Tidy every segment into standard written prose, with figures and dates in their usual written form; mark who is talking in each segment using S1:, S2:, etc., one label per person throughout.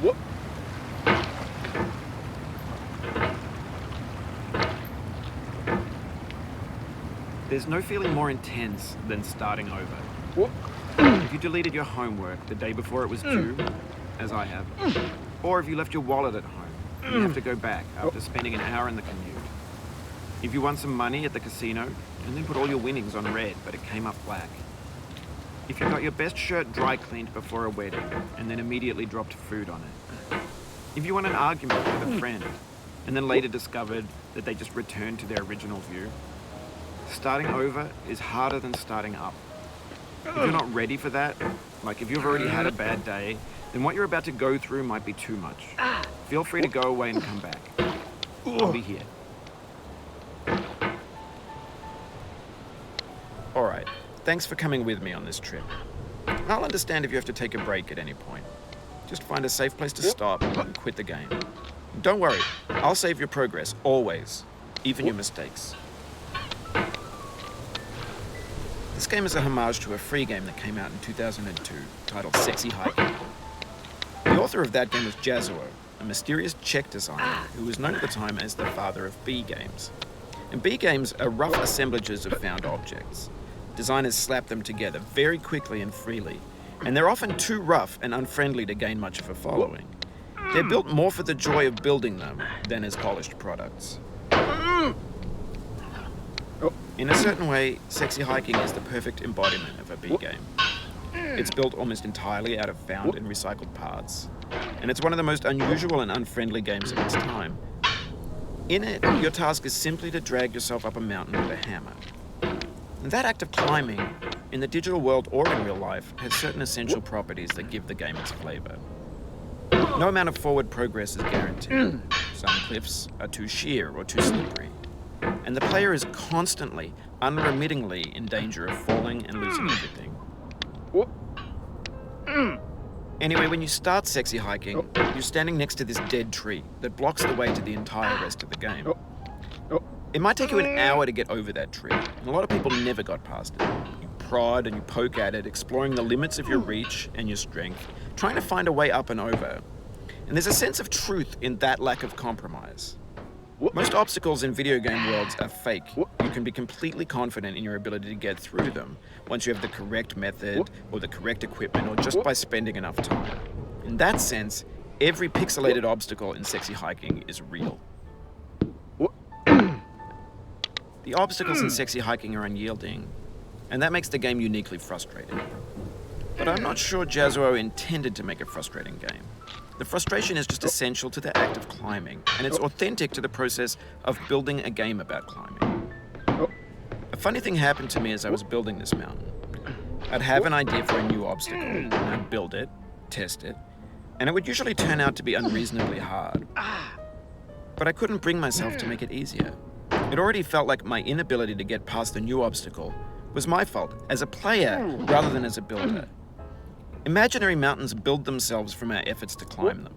S1: Whoop.
S2: There's no feeling more intense than starting over.
S1: Whoop.
S2: If you deleted your homework the day before it was due, as I have, or if you left your wallet at home and you have to go back after spending an hour in the commute. If you won some money at the casino and then put all your winnings on red but it came up black. If you got your best shirt dry cleaned before a wedding and then immediately dropped food on it. If you won an argument with a friend and then later discovered that they just returned to their original view. Starting over is harder than starting up. If you're not ready for that, like if you've already had a bad day, then what you're about to go through might be too much. Feel free to go away and come back. I'll be here. Alright, thanks for coming with me on this trip. I'll understand if you have to take a break at any point. Just find a safe place to stop and quit the game. Don't worry, I'll save your progress, always, even your mistakes. This game is a homage to a free game that came out in 2002, titled Sexy Hiking. The author of that game was Jazuo, a mysterious Czech designer who was known at the time as the father of B games. And B games are rough assemblages of found objects. Designers slap them together very quickly and freely, and they're often too rough and unfriendly to gain much of a following. They're built more for the joy of building them than as polished products. In a certain way, Sexy Hiking is the perfect embodiment of a B game. It's built almost entirely out of found and recycled parts, and it's one of the most unusual and unfriendly games of its time. In it, your task is simply to drag yourself up a mountain with a hammer. And that act of climbing, in the digital world or in real life, has certain essential properties that give the game its flavor. No amount of forward progress is guaranteed. Some cliffs are too sheer or too slippery. And the player is constantly, unremittingly in danger of falling and losing everything. Anyway, when you start Sexy Hiking, you're standing next to this dead tree that blocks the way to the entire rest of the game. It might take you an hour to get over that tree, and a lot of people never got past it. You prod and you poke at it, exploring the limits of your reach and your strength, trying to find a way up and over. And there's a sense of truth in that lack of compromise. Most obstacles in video game worlds are fake. You can be completely confident in your ability to get through them once you have the correct method or the correct equipment or just by spending enough time. In that sense, every pixelated obstacle in Sexy Hiking is real. The obstacles in Sexy Hiking are unyielding, and that makes the game uniquely frustrating. But I'm not sure Jazuo intended to make a frustrating game. The frustration is just essential to the act of climbing, and it's authentic to the process of building a game about climbing. A funny thing happened to me as I was building this mountain. I'd have an idea for a new obstacle, and I'd build it, test it, and it would usually turn out to be unreasonably hard. But I couldn't bring myself to make it easier. It already felt like my inability to get past the new obstacle was my fault as a player rather than as a builder. Imaginary mountains build themselves from our efforts to climb them,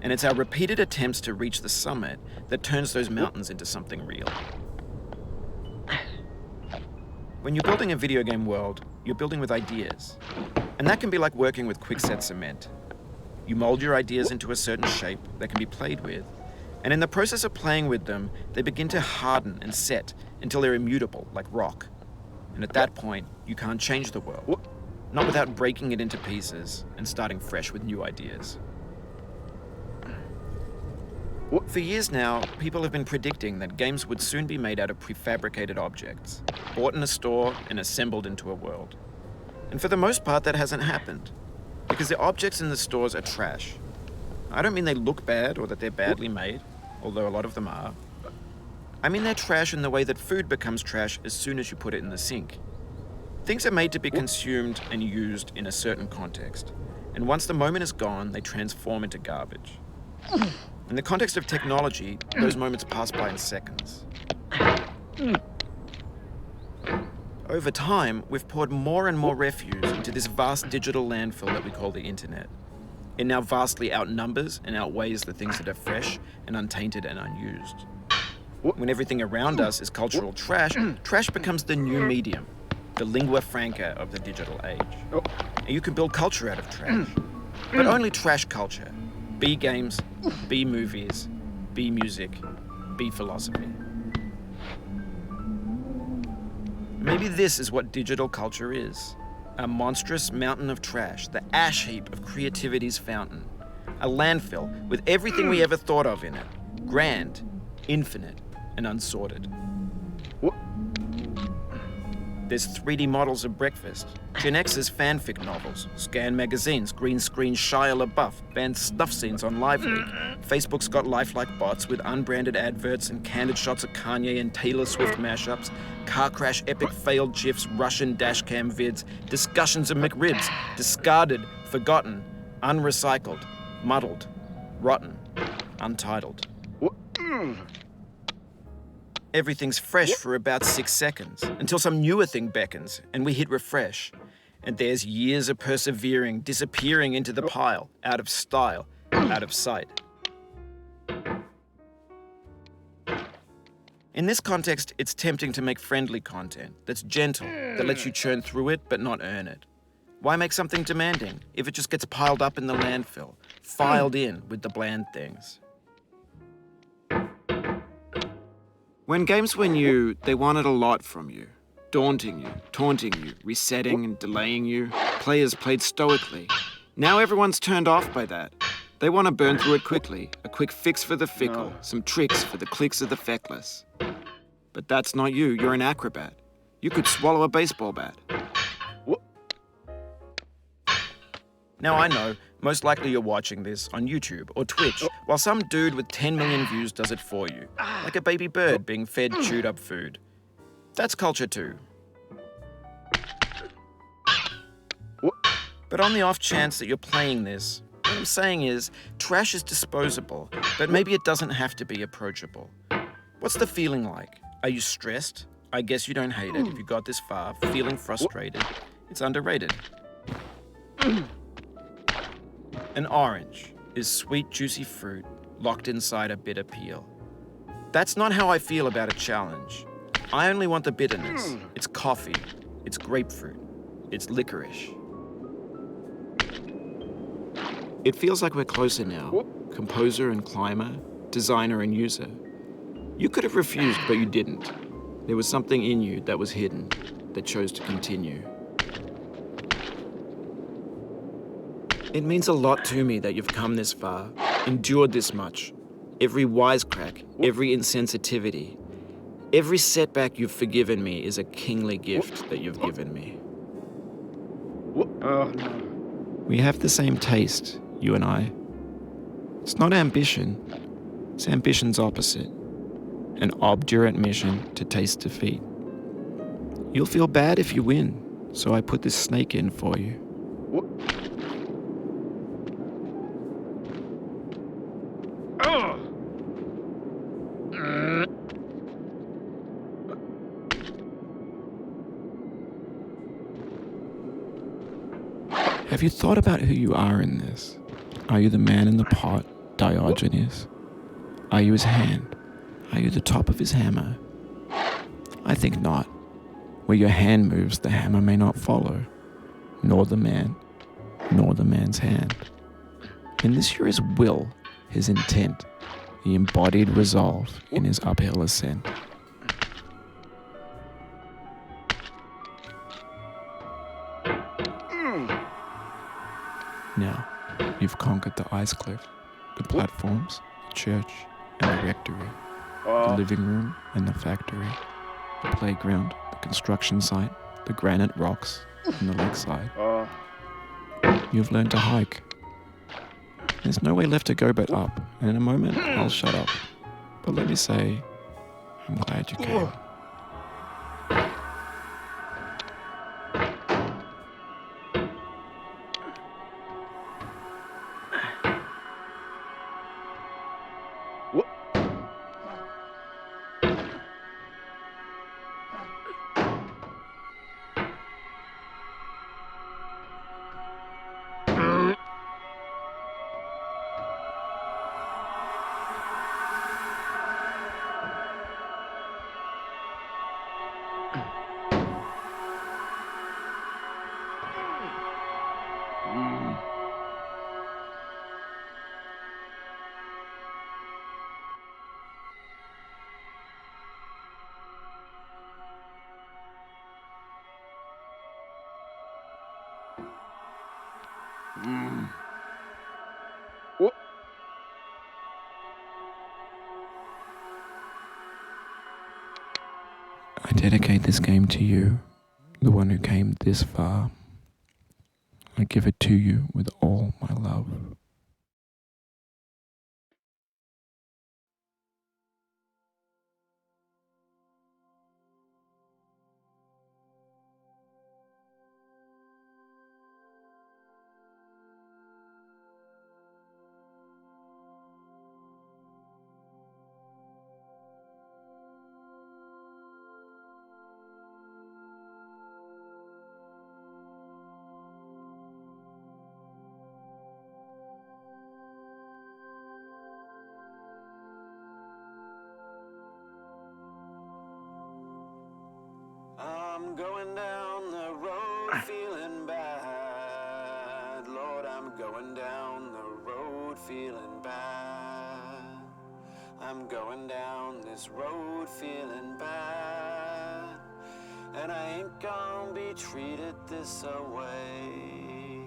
S2: and it's our repeated attempts to reach the summit that turns those mountains into something real. When you're building a video game world, you're building with ideas, and that can be like working with quickset cement. You mold your ideas into a certain shape that can be played with, and in the process of playing with them, they begin to harden and set until they're immutable, like rock. And at that point, you can't change the world. Not without breaking it into pieces and starting fresh with new ideas. For years now, people have been predicting that games would soon be made out of prefabricated objects, bought in a store and assembled into a world. And for the most part, that hasn't happened, because the objects in the stores are trash. I don't mean they look bad or that they're badly made, although a lot of them are. I mean they're trash in the way that food becomes trash as soon as you put it in the sink. Things are made to be consumed and used in a certain context, and once the moment is gone, they transform into garbage. In the context of technology, those moments pass by in seconds. Over time, we've poured more and more refuse into this vast digital landfill that we call the internet. It now vastly outnumbers and outweighs the things that are fresh and untainted and unused. When everything around us is cultural trash, trash becomes the new medium, the lingua franca of the digital age. And you can build culture out of trash, but only trash culture. B games, B movies, B music, B philosophy. Maybe this is what digital culture is. A monstrous mountain of trash, the ash heap of creativity's fountain. A landfill with everything we ever thought of in it. Grand, infinite, and unsorted. There's 3D models of breakfast, Gen X's fanfic novels, scan magazines, green screen Shia LaBeouf, banned snuff scenes on LiveLeak. Facebook's got lifelike bots with unbranded adverts and candid shots of Kanye and Taylor Swift mashups, car crash epic failed GIFs, Russian dashcam vids, discussions of McRibs, discarded, forgotten, unrecycled, muddled, rotten, untitled. Everything's fresh for about 6 seconds, until some newer thing beckons, and we hit refresh. And there's years of persevering, disappearing into the pile, out of style, out of sight. In this context, it's tempting to make friendly content that's gentle, that lets you churn through it but not earn it. Why make something demanding if it just gets piled up in the landfill, filed in with the bland things? When games were new, they wanted a lot from you. Daunting you, taunting you, resetting and delaying you. Players played stoically. Now everyone's turned off by that. They want to burn through it quickly, a quick fix for the fickle, some tricks for the clicks of the feckless. But that's not you, you're an acrobat. You could swallow a baseball bat. Now I know, most likely you're watching this on YouTube or Twitch, while some dude with 10 million views does it for you, like a baby bird being fed chewed up food. That's culture too. But on the off chance that you're playing this, what I'm saying is, trash is disposable, but maybe it doesn't have to be approachable. What's the feeling like? Are you stressed? I guess you don't hate it if you got this far, feeling frustrated. It's underrated. An orange is sweet, juicy fruit locked inside a bitter peel. That's not how I feel about a challenge. I only want the bitterness. It's coffee. It's grapefruit. It's licorice. It feels like we're closer now. Composer and climber, designer and user. You could have refused, but you didn't. There was something in you that was hidden, that chose to continue. It means a lot to me that you've come this far, endured this much. Every wisecrack, every insensitivity, every setback you've forgiven me is a kingly gift that you've given me. We have the same taste, you and I. It's not ambition, it's ambition's opposite. An obdurate mission to taste defeat. You'll feel bad if you win, so I put this snake in for you. Have you thought about who you are in this? Are you the man in the pot, Diogenes? Are you his hand? Are you the top of his hammer? I think not. Where your hand moves, the hammer may not follow, nor the man, nor the man's hand. And this here is will, his intent, the embodied resolve in his uphill ascent. Now, you've conquered the ice cliff, the platforms, the church, and the rectory, the living room and the factory, the playground, the construction site, the granite rocks, and the lakeside. You've learned to hike. There's no way left to go but up, and in a moment, I'll shut up. But let me say, I'm glad you came.
S1: Whoop.
S3: I dedicate this game to you, the one who came this far. I give it to you with all my love.
S2: I'm going down the road feeling bad. Lord, I'm going down the road feeling bad. I'm going down this road feeling bad. And I ain't gonna be treated this away.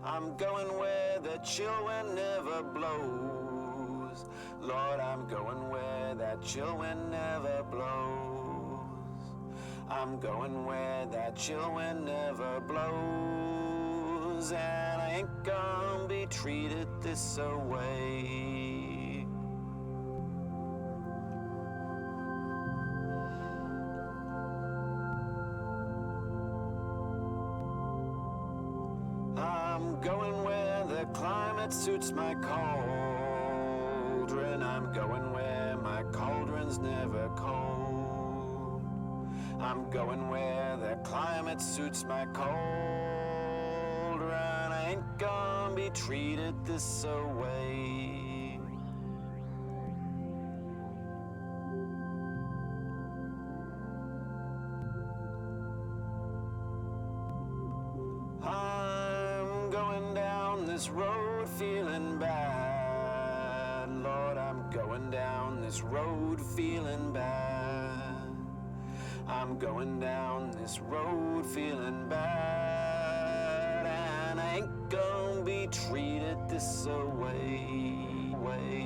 S2: I'm going where the chill wind never blows. Lord, I'm going where that chill wind never blows. I'm going where that chill wind never blows. And I ain't gonna be treated this away. I'm going where the climate suits my cauldron. I'm going where my cauldron's never cold. I'm going where the climate suits my cauldron. I ain't gonna be treated this away. I'm going down this road feeling bad. Lord, I'm going down this road feeling bad. I'm going down this road feeling bad. And I ain't gonna be treated this away. Way.